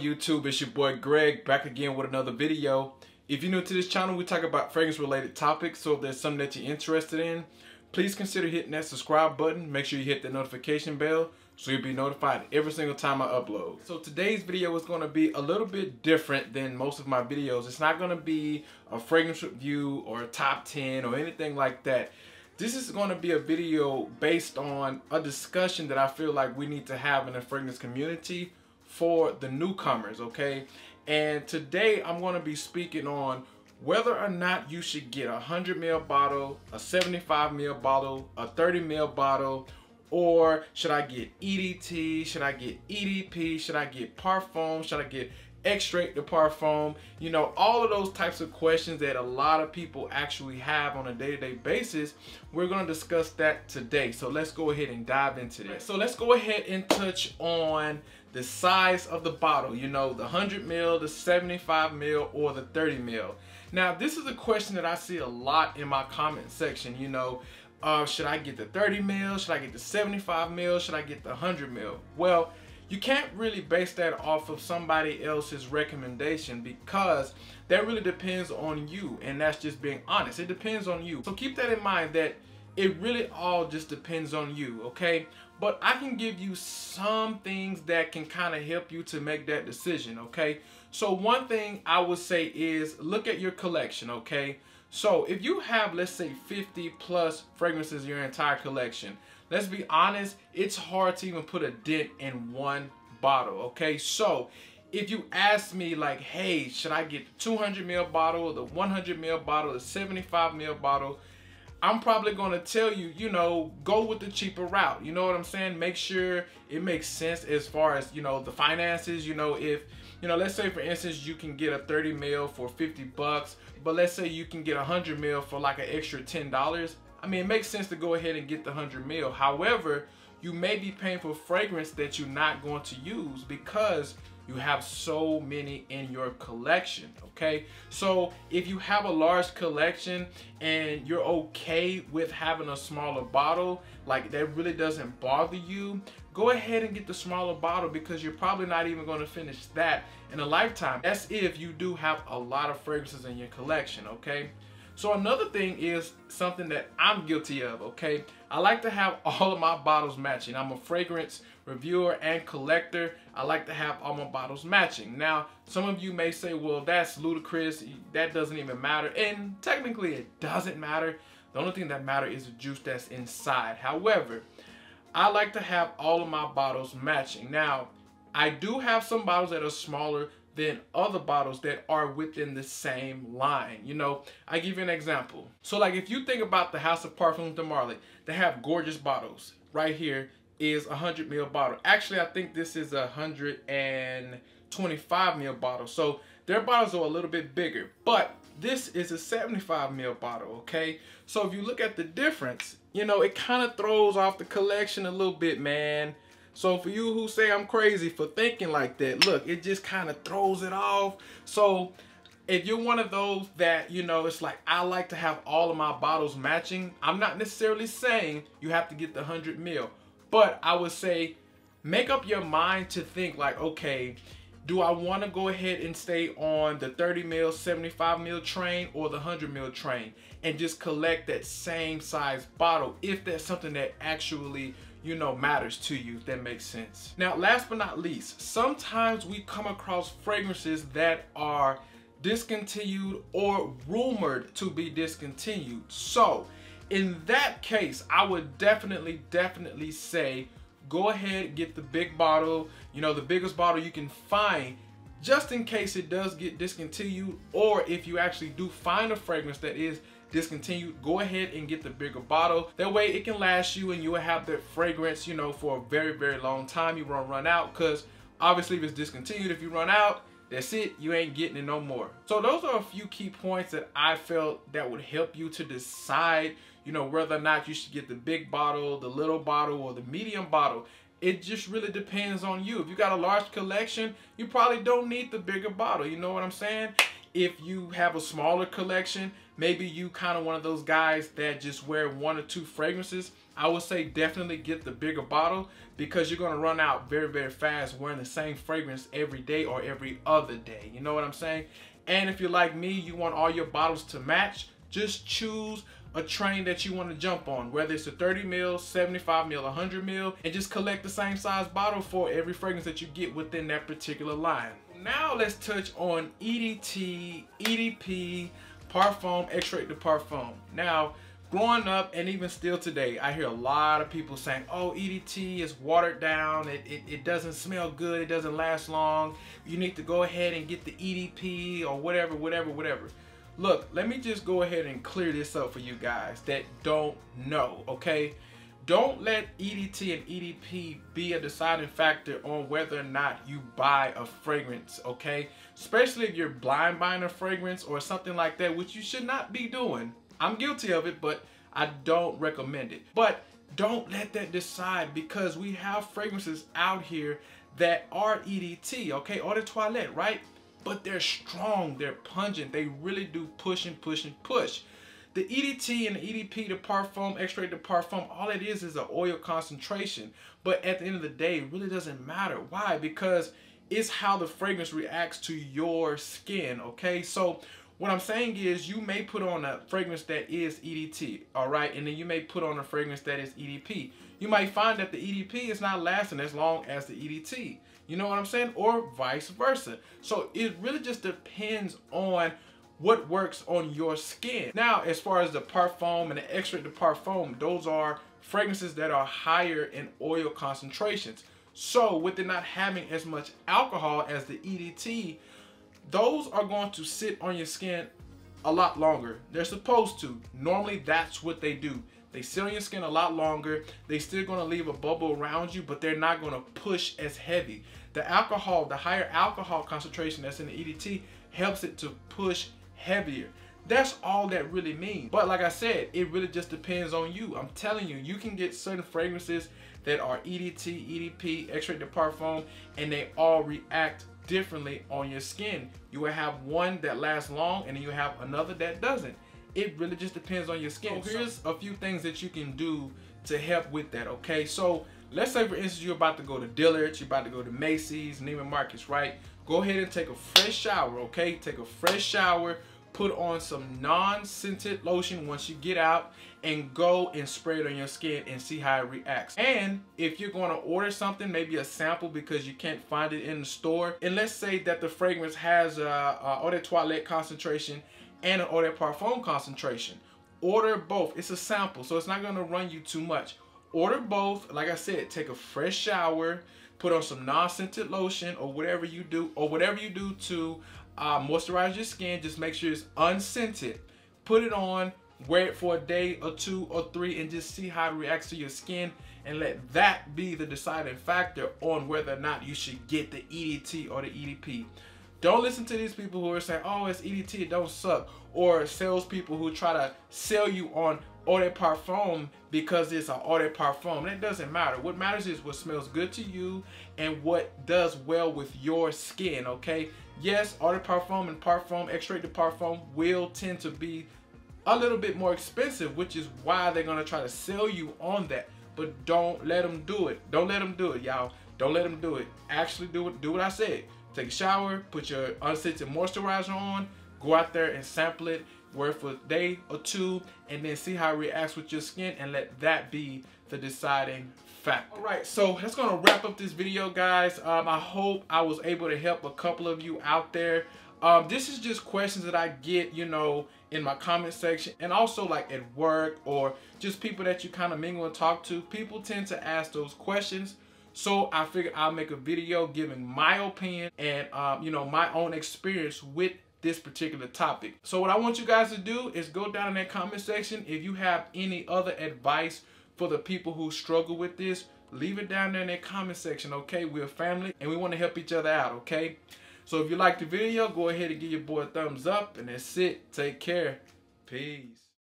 YouTube? It's your boy Greg back again with another video. If you're new to this channel, we talk about fragrance related topics, so if there's something that you're interested in, please consider hitting that subscribe button. Make sure you hit the notification bell so you'll be notified every single time I upload. So today's video is going to be a little bit different than most of my videos. It's not going to be a fragrance review or a top 10 or anything like that. This is going to be a video based on a discussion that I feel like we need to have in the fragrance community for the newcomers, okay? And today I'm going to be speaking on whether or not you should get a 100 ml bottle, a 75 ml bottle, a 30 ml bottle, or should I get EDT, should I get EDP, should I get parfum, should I get extrait de parfum? You know, all of those types of questions that a lot of people actually have on a day-to-day basis. We're going to discuss that today. So let's go ahead and dive into this. So let's go ahead and touch on the size of the bottle, you know, the 100 ml, the 75 ml, or the 30 ml. Now, this is a question that I see a lot in my comment section, you know, should I get the 30 ml, should I get the 75 ml, should I get the 100 ml? Well, you can't really base that off of somebody else's recommendation because that really depends on you, and that's just being honest. It depends on you. So keep that in mind, that it really all just depends on you, okay? But I can give you some things that can kind of help you to make that decision, okay? So one thing I would say is look at your collection, okay? So if you have, let's say, 50 plus fragrances in your entire collection, let's be honest, it's hard to even put a dent in one bottle, okay? So if you ask me like, hey, should I get the 200 ml bottle, the 100 ml bottle, the 75 ml bottle, I'm probably going to tell you, you know, go with the cheaper route. You know what I'm saying? Make sure it makes sense as far as, you know, the finances. You know, if, you know, let's say for instance, you can get a 30 ml for 50 bucks, but let's say you can get 100 ml for like an extra $10. I mean, it makes sense to go ahead and get the 100 ml. However, you may be paying for fragrance that you're not going to use because you have so many in your collection, okay? So if you have a large collection and you're okay with having a smaller bottle, like that really doesn't bother you, go ahead and get the smaller bottle because you're probably not even going to finish that in a lifetime. That's if you do have a lot of fragrances in your collection, okay? So another thing is something that I'm guilty of, okay? I like to have all of my bottles matching. I'm a fragrance reviewer and collector. I like to have all my bottles matching. Now, some of you may say, well, that's ludicrous. That doesn't even matter. And technically, it doesn't matter. The only thing that matters is the juice that's inside. However, I like to have all of my bottles matching. Now, I do have some bottles that are smaller than other bottles that are within the same line. You know, I give you an example. So like if you think about the House of Parfums de Marly, they have gorgeous bottles. Right here is a 100 ml bottle. Actually, I think this is a 125 ml bottle. So their bottles are a little bit bigger, but this is a 75 ml bottle, okay? So if you look at the difference, you know, it kind of throws off the collection a little bit, man. So for you who say I'm crazy for thinking like that, look, it just kind of throws it off. So if you're one of those that, you know, it's like, I like to have all of my bottles matching, I'm not necessarily saying you have to get the 100 ml, but I would say make up your mind to think like, okay, do I want to go ahead and stay on the 30 ml, 75 ml train or the 100 ml train and just collect that same size bottle if that's something that actually, you know, matters to you, if that makes sense. Now, last but not least, sometimes we come across fragrances that are discontinued or rumored to be discontinued. So in that case, I would definitely say go ahead, get the big bottle, you know, the biggest bottle you can find, just in case it does get discontinued, or if you actually do find a fragrance that is discontinued, go ahead and get the bigger bottle. That way it can last you and you will have that fragrance, you know, for a very, very long time. You won't run out, because obviously if it's discontinued, if you run out, that's it, you ain't getting it no more. So those are a few key points that I felt that would help you to decide, you know, whether or not you should get the big bottle, the little bottle, or the medium bottle. It just really depends on you. If you got a large collection, you probably don't need the bigger bottle, you know what I'm saying? If you have a smaller collection, maybe you kind of one of those guys that just wear 1 or 2 fragrances, I would say definitely get the bigger bottle, because you're gonna run out very, very fast wearing the same fragrance every day or every other day. You know what I'm saying? And if you're like me, you want all your bottles to match, just choose a train that you want to jump on, whether it's a 30 ml, 75 ml, 100 ml, and just collect the same size bottle for every fragrance that you get within that particular line. Now let's touch on EDT, EDP, Parfum, Extrait de Parfum. Now, growing up and even still today, I hear a lot of people saying, oh, EDT is watered down, it doesn't smell good, it doesn't last long, you need to go ahead and get the EDP or whatever. Look, let me just go ahead and clear this up for you guys that don't know, okay? Don't let EDT and EDP be a deciding factor on whether or not you buy a fragrance, okay? Especially if you're blind buying a fragrance or something like that, which you should not be doing. I'm guilty of it, but I don't recommend it. But don't let that decide, because we have fragrances out here that are EDT, okay? Eau de toilette, right? But they're strong, they're pungent, they really do push and push and push. The EDT and the EDP, the Parfum, Extrait de Parfum, all it is an oil concentration. But at the end of the day, it really doesn't matter. Why? Because it's how the fragrance reacts to your skin, okay? So what I'm saying is, you may put on a fragrance that is EDT, all right? And then you may put on a fragrance that is EDP. You might find that the EDP is not lasting as long as the EDT. You know what I'm saying? Or vice versa. So it really just depends on what works on your skin. Now, as far as the Parfum and the Extrait de Parfum, those are fragrances that are higher in oil concentrations. So with it not having as much alcohol as the EDT, those are going to sit on your skin a lot longer. They're supposed to. Normally, that's what they do. They sit on your skin a lot longer. They're still going to leave a bubble around you, but they're not going to push as heavy. The alcohol, the higher alcohol concentration that's in the EDT helps it to push heavier. That's all that really means. But like I said, it really just depends on you. I'm telling you, you can get certain fragrances that are EDT, EDP, Extrait de Parfum, and they all react differently on your skin. You will have one that lasts long, and then you have another that doesn't. It really just depends on your skin. So here's a few things that you can do to help with that, okay? So let's say, for instance, you're about to go to Dillard's, you're about to go to Macy's, Neiman Marcus, right? Go ahead and take a fresh shower, okay? Take a fresh shower, put on some non-scented lotion once you get out, and go and spray it on your skin and see how it reacts. And if you're going to order something, maybe a sample because you can't find it in the store, and let's say that the fragrance has a eau de toilette concentration and an eau de parfum concentration. Order both. It's a sample, so it's not going to run you too much. Order both. Like I said, take a fresh shower, put on some non-scented lotion or whatever you do to moisturize your skin. Just make sure it's unscented. Put it on, wear it for a day or 2 or 3, and just see how it reacts to your skin, and let that be the deciding factor on whether or not you should get the EDT or the EDP. Don't listen to these people who are saying, oh, it's EDT, it don't suck. Or salespeople who try to sell you on eau de parfum because it's an eau de parfum. That doesn't matter. What matters is what smells good to you and what does well with your skin, okay? Yes, eau de parfum and Parfum, Extrait de Parfum will tend to be a little bit more expensive, which is why they're going to try to sell you on that. But don't let them do it. Don't let them do it, y'all. Don't let them do it. Actually do it. Do what I said. Take a shower, put your unscented moisturizer on, go out there and sample it, wear it for a day or 2, and then see how it reacts with your skin, and let that be the deciding factor. Alright, so that's going to wrap up this video, guys. I hope I was able to help a couple of you out there. This is just questions that I get, you know, in my comment section, and also like at work, or just people that you kind of mingle and talk to. People tend to ask those questions. So I figured I'll make a video giving my opinion and, you know, my own experience with this particular topic. So what I want you guys to do is go down in that comment section. If you have any other advice for the people who struggle with this, leave it down there in that comment section, okay? We're family and we want to help each other out, okay? So if you liked the video, go ahead and give your boy a thumbs up, and that's it. Take care. Peace.